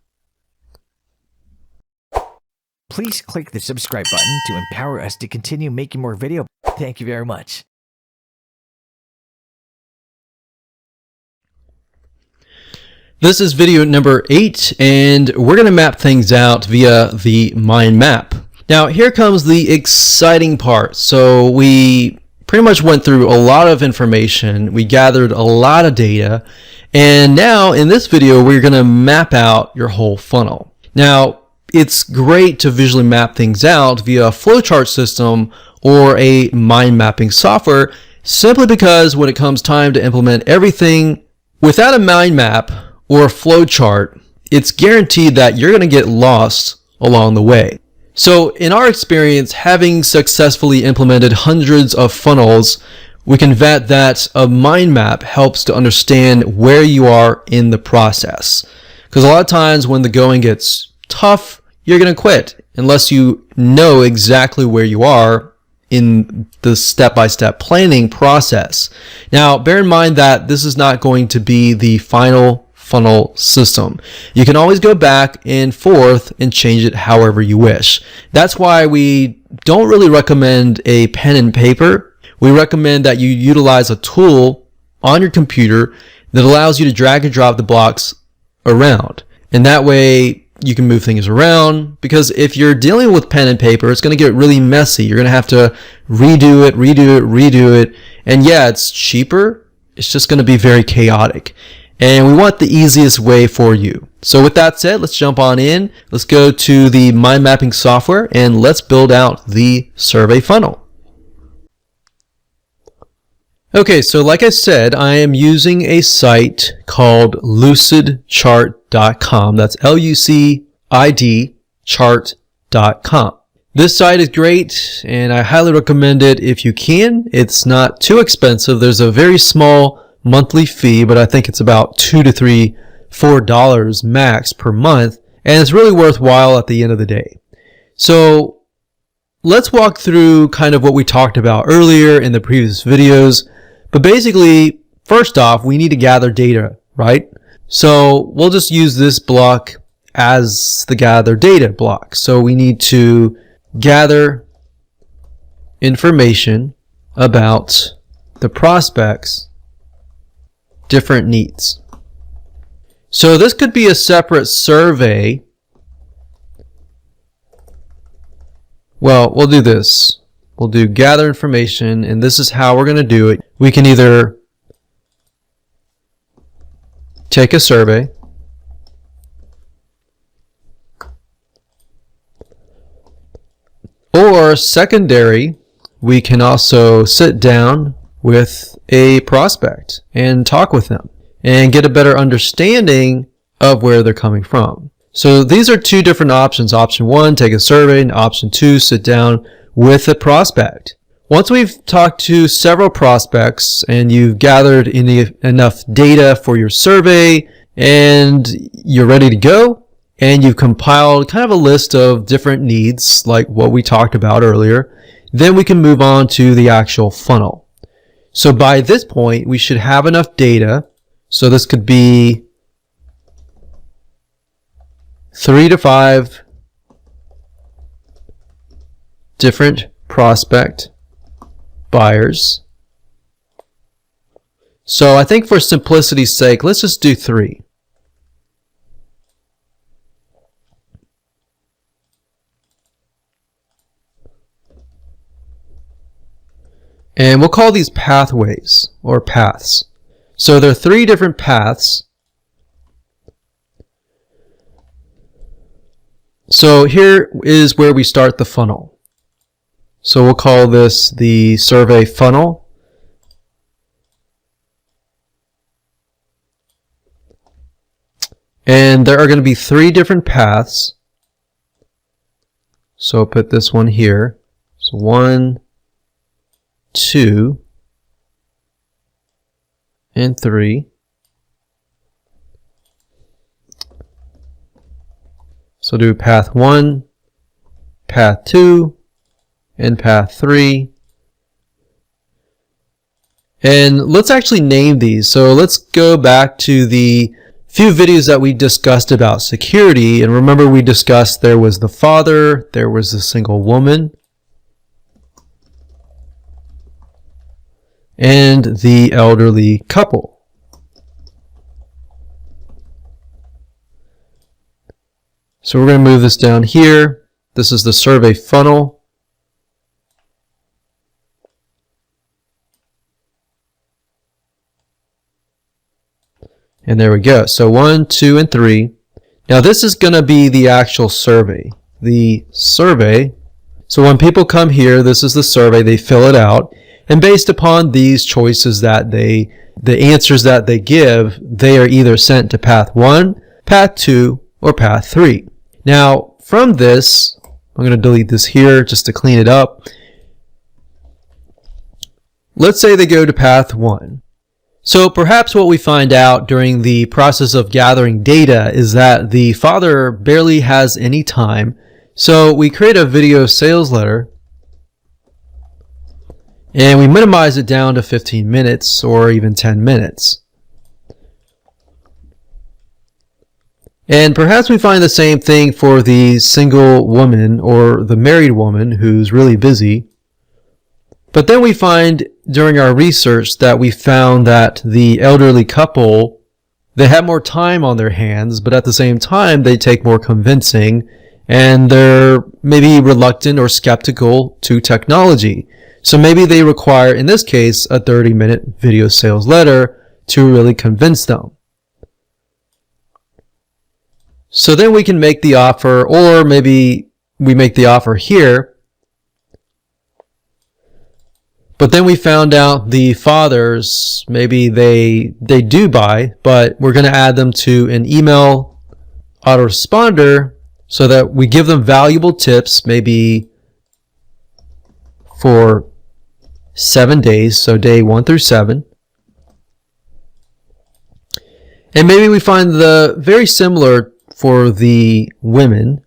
Please click the subscribe button to empower us to continue making more video. Thank you very much. This is video number 8, and we're going to map things out via the mind map. Now, here comes the exciting part. So we pretty much went through a lot of information. We gathered a lot of data. And now in this video, we're going to map out your whole funnel. Now, it's great to visually map things out via a flowchart system or a mind mapping software, simply because when it comes time to implement everything without a mind map or a flowchart, it's guaranteed that you're going to get lost along the way. So in our experience, having successfully implemented hundreds of funnels, we can vet that a mind map helps to understand where you are in the process. Because a lot of times when the going gets tough, you're going to quit unless you know exactly where you are in the step-by-step planning process. Now, bear in mind that this is not going to be the final funnel system. You can always go back and forth and change it however you wish. That's why we don't really recommend a pen and paper. We recommend that you utilize a tool on your computer that allows you to drag and drop the blocks around. And that way you can move things around, because if you're dealing with pen and paper, it's going to get really messy. You're going to have to redo it. And yeah, it's cheaper. It's just going to be very chaotic. And we want the easiest way for you. So with that said, let's jump on in. Let's go to the mind mapping software and let's build out the survey funnel. Okay, so like I said, I am using a site called lucidchart.com. That's LUCID chart.com. This site is great and I highly recommend it if you can. It's not too expensive. There's a very small monthly fee, but I think it's about $2 to $4 max per month, and it's really worthwhile at the end of the day. So let's walk through kind of what we talked about earlier in the previous videos. But basically, first off, we need to gather data, right? So we'll just use this block as the gather data block. So we need to gather information about the prospect's different needs. So this could be a separate survey. Well, we'll do this. We'll do gather information, and this is how we're going to do it. We can either take a survey, or secondary, we can also sit down with a prospect and talk with them and get a better understanding of where they're coming from. So these are two different options. Option one, take a survey, and option two, sit down with a prospect. Once we've talked to several prospects and you've gathered enough data for your survey and you're ready to go, and you've compiled kind of a list of different needs like what we talked about earlier, then we can move on to the actual funnel. So by this point, we should have enough data. So this could be 3 to 5 different prospect buyers. So I think for simplicity's sake, let's just do 3. And we'll call these pathways or paths. So there are 3 different paths. So here is where we start the funnel. So we'll call this the survey funnel. And there are going to be 3 different paths. So I'll put this one here. So 1, 2, and 3. So do path 1, path 2, and path 3. And let's actually name these. So let's go back to the few videos that we discussed about security. And remember, we discussed there was the father, there was the single woman, and the elderly couple. So we're going to move this down here. This is the survey funnel. And there we go. So 1, 2, and 3. Now this is going to be the actual survey. The survey. So when people come here, this is the survey. They fill it out. And based upon these choices that the answers that they give, they are either sent to path 1, path 2, or path 3. Now from this, I'm going to delete this here just to clean it up. Let's say they go to path 1. So perhaps what we find out during the process of gathering data is that the father barely has any time. So we create a video sales letter and we minimize it down to 15 minutes or even 10 minutes. And perhaps we find the same thing for the single woman or the married woman who's really busy. But then we find during our research that we found that the elderly couple, they have more time on their hands, but at the same time they take more convincing and they're maybe reluctant or skeptical to technology. So maybe they require, in this case, a 30-minute video sales letter to really convince them. So then we can make the offer, or maybe we make the offer here. But then we found out the fathers, maybe they do buy, but we're going to add them to an email autoresponder so that we give them valuable tips, maybe for 7 days, so day 1 through 7. And maybe we find the very similar for the women.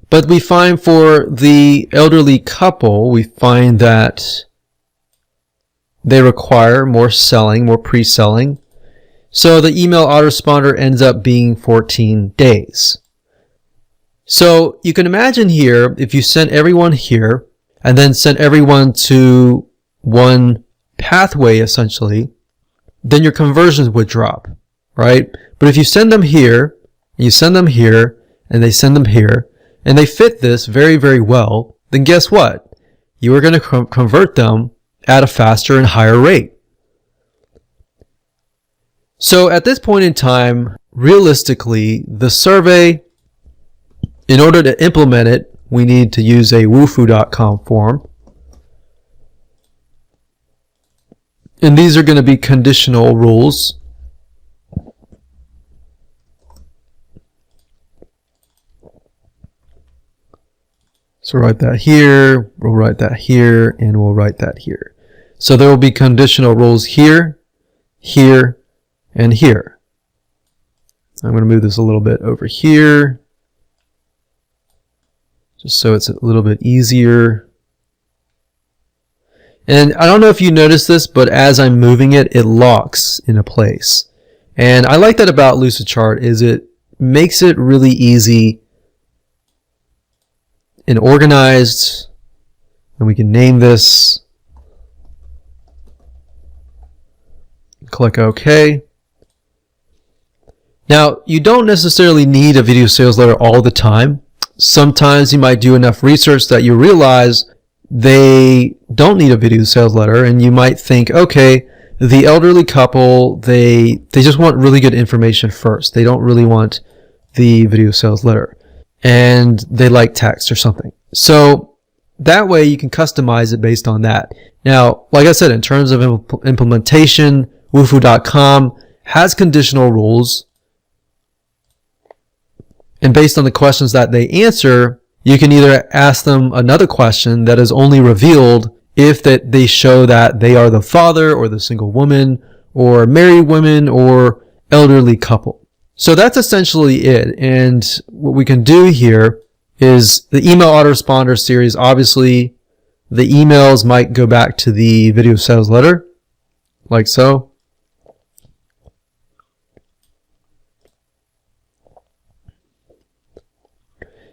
But we find for the elderly couple, we find that they require more selling, more pre-selling. So the email autoresponder ends up being 14 days. So you can imagine here, if you sent everyone here and then sent everyone to one pathway essentially, then your conversions would drop, right? But if you send them here, you send them here, and they send them here, and they fit this very, very well, then guess what? You are going to convert them at a faster and higher rate. So at this point in time, realistically, the survey, in order to implement it, we need to use a wufoo.com form. And these are going to be conditional rules. So write that here, we'll write that here, and we'll write that here. So there will be conditional rules here, here, and here. I'm going to move this a little bit over here, just so it's a little bit easier. And I don't know if you noticed this, but as I'm moving it, it locks into place. And I like that about Lucidchart is it makes it really easy and organized, and we can name this. Click OK. Now, you don't necessarily need a video sales letter all the time. Sometimes you might do enough research that you realize they don't need a video sales letter, and you might think, okay, the elderly couple, they just want really good information first. They don't really want the video sales letter, and they like text or something. So that way you can customize it based on that. Now, like I said, in terms of implementation, wufoo.com has conditional rules. And based on the questions that they answer, you can either ask them another question that is only revealed if that they show that they are the father or the single woman or married women or elderly couple. So that's essentially it. And what we can do here is the email autoresponder series. Obviously, the emails might go back to the video sales letter, like so.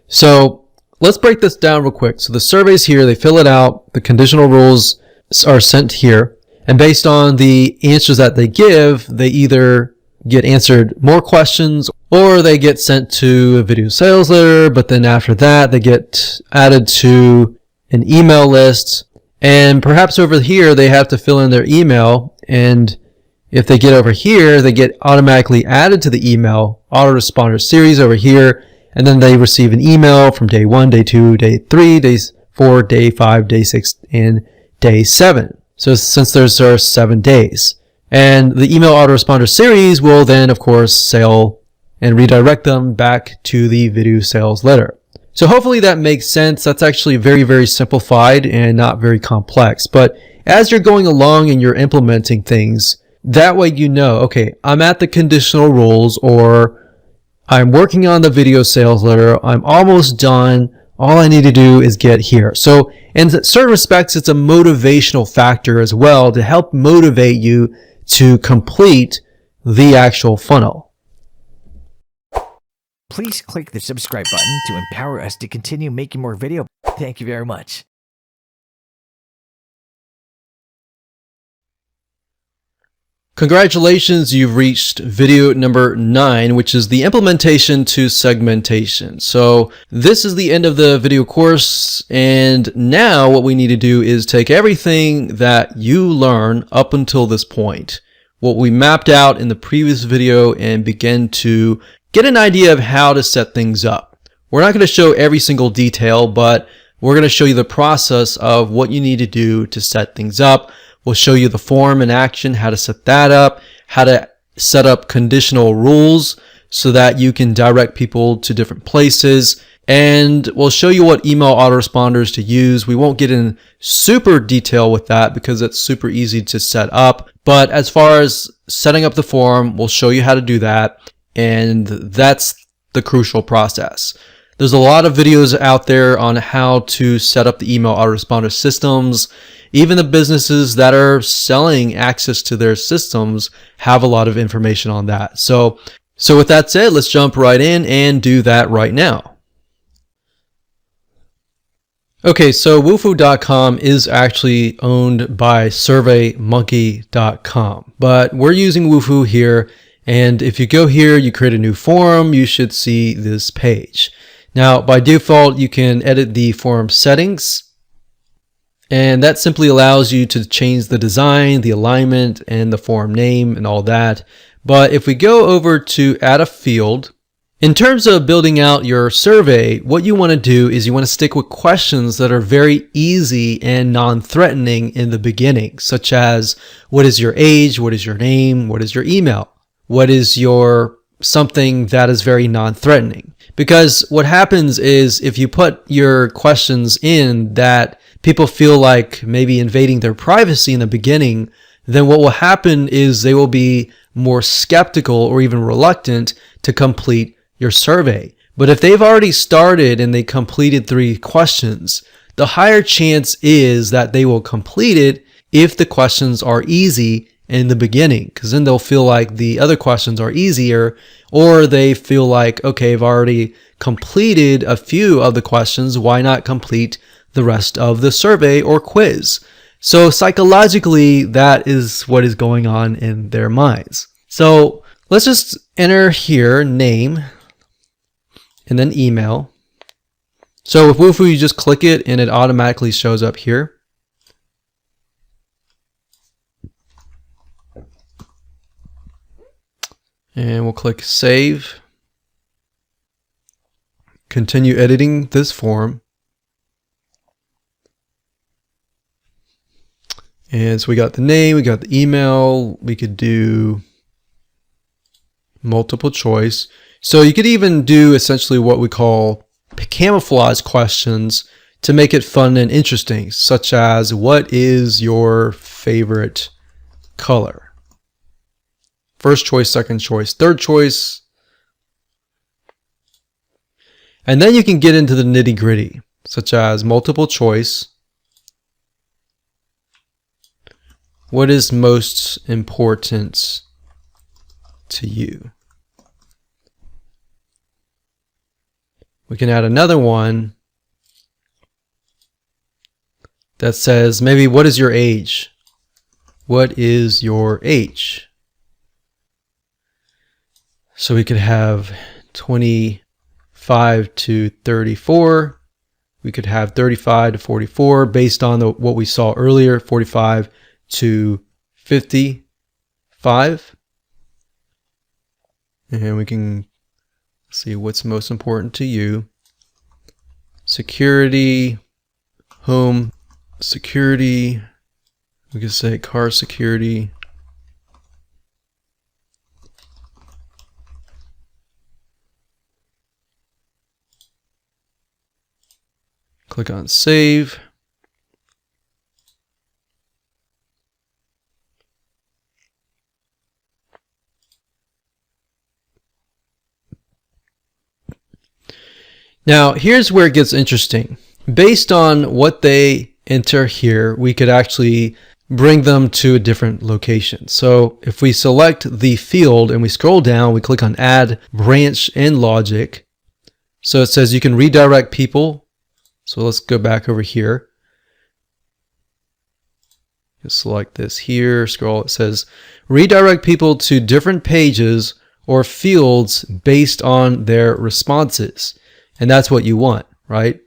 So let's break this down real quick. So the survey's here, they fill it out, the conditional rules are sent here, and based on the answers that they give, they either get answered more questions or they get sent to a video sales letter, but then after that they get added to an email list, and perhaps over here they have to fill in their email, and if they get over here, they get automatically added to the email autoresponder series over here, and then they receive an email from day 1, day 2, day 3, day 4, day 5, day 6, and day 7. So since there are 7 days. And the email autoresponder series will then, of course, sell and redirect them back to the video sales letter. So hopefully that makes sense. That's actually very, very simplified and not very complex. But as you're going along and you're implementing things, that way you know, okay, I'm at the conditional rules, or I'm working on the video sales letter. I'm almost done. All I need to do is get here. So in certain respects, it's a motivational factor as well to help motivate you to complete the actual funnel. Please click the subscribe button to empower us to continue making more video. Thank you very much. Congratulations, you've reached video number 9, which is the implementation to segmentation. So this is the end of the video course, and now what we need to do is take everything that you learn up until this point, what we mapped out in the previous video, and begin to get an idea of how to set things up. We're not going to show every single detail, but we're going to show you the process of what you need to do to set things up. We'll show you the form and action, how to set that up, how to set up conditional rules so that you can direct people to different places. And we'll show you what email autoresponders to use. We won't get in super detail with that because it's super easy to set up. But as far as setting up the form, we'll show you how to do that. And that's the crucial process. There's a lot of videos out there on how to set up the email autoresponder systems. Even the businesses that are selling access to their systems have a lot of information on that. So with that said, let's jump right in and do that right now. Okay, so Wufoo.com is actually owned by SurveyMonkey.com, but we're using Wufoo here. And if you go here, you create a new form, you should see this page. Now, by default, you can edit the form settings, and that simply allows you to change the design, the alignment, and the form name and all that. But if we go over to add a field, in terms of building out your survey, what you want to do is you want to stick with questions that are very easy and non-threatening in the beginning, such as what is your age, what is your name, what is your email? What is your something that is very non-threatening? Because what happens is if you put your questions in that people feel like maybe invading their privacy in the beginning, then what will happen is they will be more skeptical or even reluctant to complete your survey. But if they've already started and they completed 3 questions, the higher chance is that they will complete it if the questions are easy in the beginning, because then they'll feel like the other questions are easier, or they feel like, okay, I've already completed a few of the questions, why not complete the rest of the survey or quiz? So psychologically, that is what is going on in their minds. So let's just enter here name and then email. So with Wufoo, you just click it and it automatically shows up here. And we'll click Save. Continue editing this form. And so we got the name, we got the email, we could do multiple choice. So you could even do essentially what we call camouflage questions to make it fun and interesting, such as what is your favorite color? First choice, second choice, third choice. And then you can get into the nitty-gritty, such as multiple choice. What is most important to you? We can add another one that says maybe what is your age? What is your age? So we could have 25 to 34. We could have 35 to 44 based on what we saw earlier, 45 to 50, 5. And we can see what's most important to you. Security, home security, we could say car security. Click on save. Now, here's where it gets interesting. Based on what they enter here, we could actually bring them to a different location. So if we select the field and we scroll down, we click on Add Branch and Logic. So it says you can redirect people. So let's go back over here. Just select this here, scroll. It says redirect people to different pages or fields based on their responses. And that's what you want, right?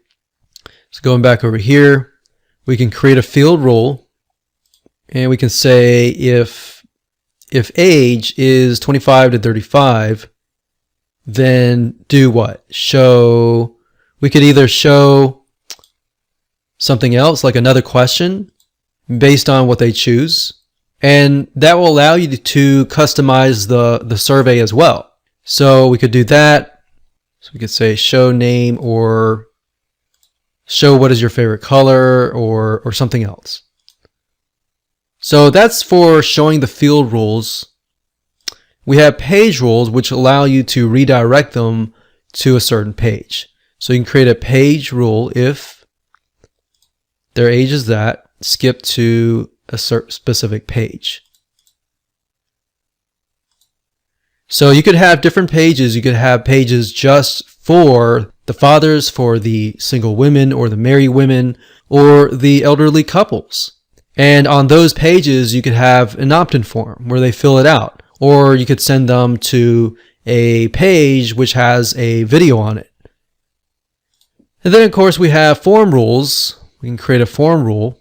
So going back over here, we can create a field rule, and we can say if age is 25 to 35, then do what? Show, we could either show something else, like another question based on what they choose, and that will allow you to customize the survey as well. So we could do that. So we could say show name, or show what is your favorite color, or something else. So that's for showing the field rules. We have page rules, which allow you to redirect them to a certain page. So you can create a page rule if their age is that, skip to a specific page. So you could have different pages. You could have pages just for the fathers, for the single women or the married women or the elderly couples. And on those pages, you could have an opt-in form where they fill it out. Or you could send them to a page which has a video on it. And then, of course, we have form rules. We can create a form rule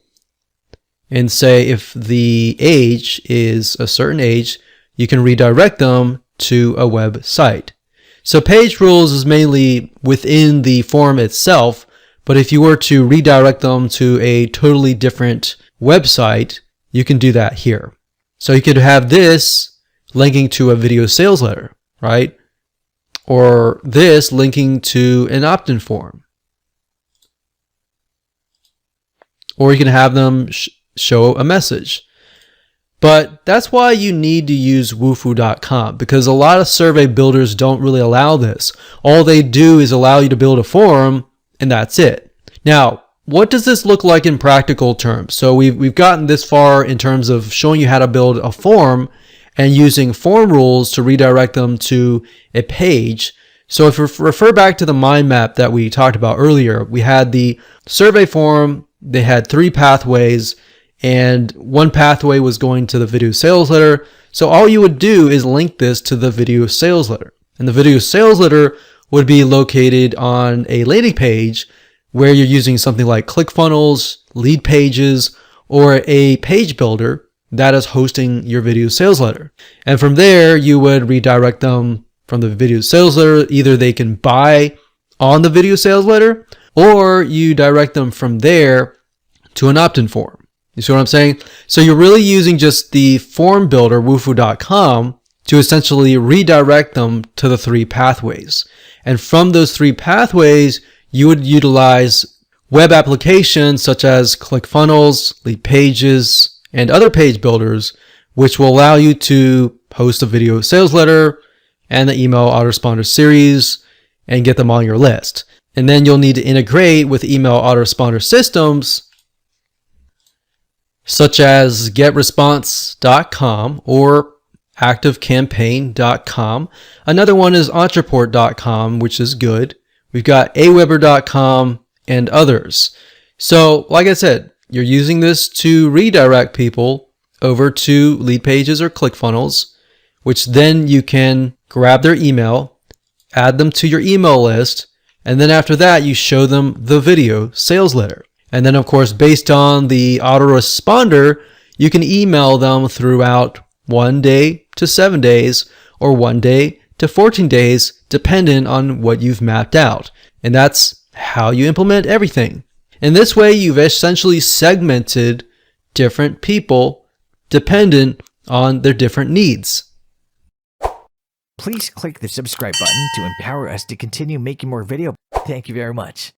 and say if the age is a certain age, you can redirect them to a website. So page rules is mainly within the form itself, but if you were to redirect them to a totally different website, you can do that here. So you could have this linking to a video sales letter, right? Or this linking to an opt-in form. Or you can have them show a message. But that's why you need to use wufoo.com, because a lot of survey builders don't really allow this. All they do is allow you to build a form, and that's it. Now, what does this look like in practical terms? So we've gotten this far in terms of showing you how to build a form and using form rules to redirect them to a page. So if we refer back to the mind map that we talked about earlier, we had the survey form. They had 3 pathways. And one pathway was going to the video sales letter. So all you would do is link this to the video sales letter. And the video sales letter would be located on a landing page where you're using something like Clickfunnels, Lead Pages, or a page builder that is hosting your video sales letter. And from there, you would redirect them from the video sales letter. Either they can buy on the video sales letter, or you direct them from there to an opt-in form. You see what I'm saying? So you're really using just the form builder, wufoo.com, to essentially redirect them to the 3 pathways. And from those 3 pathways, you would utilize web applications such as Clickfunnels, Lead Pages, and other page builders, which will allow you to post a video sales letter and the email autoresponder series and get them on your list. And then you'll need to integrate with email autoresponder systems such as getresponse.com or activecampaign.com. Another one is entreport.com, which is good. We've got aweber.com and others. So, like I said, you're using this to redirect people over to Lead Pages or Clickfunnels, which then you can grab their email, add them to your email list, and then after that, you show them the video sales letter. And then, of course, based on the autoresponder, you can email them throughout 1 day to 7 days, or 1 day to 14 days, dependent on what you've mapped out. And that's how you implement everything. In this way, you've essentially segmented different people dependent on their different needs. Please click the subscribe button to empower us to continue making more video. Thank you very much.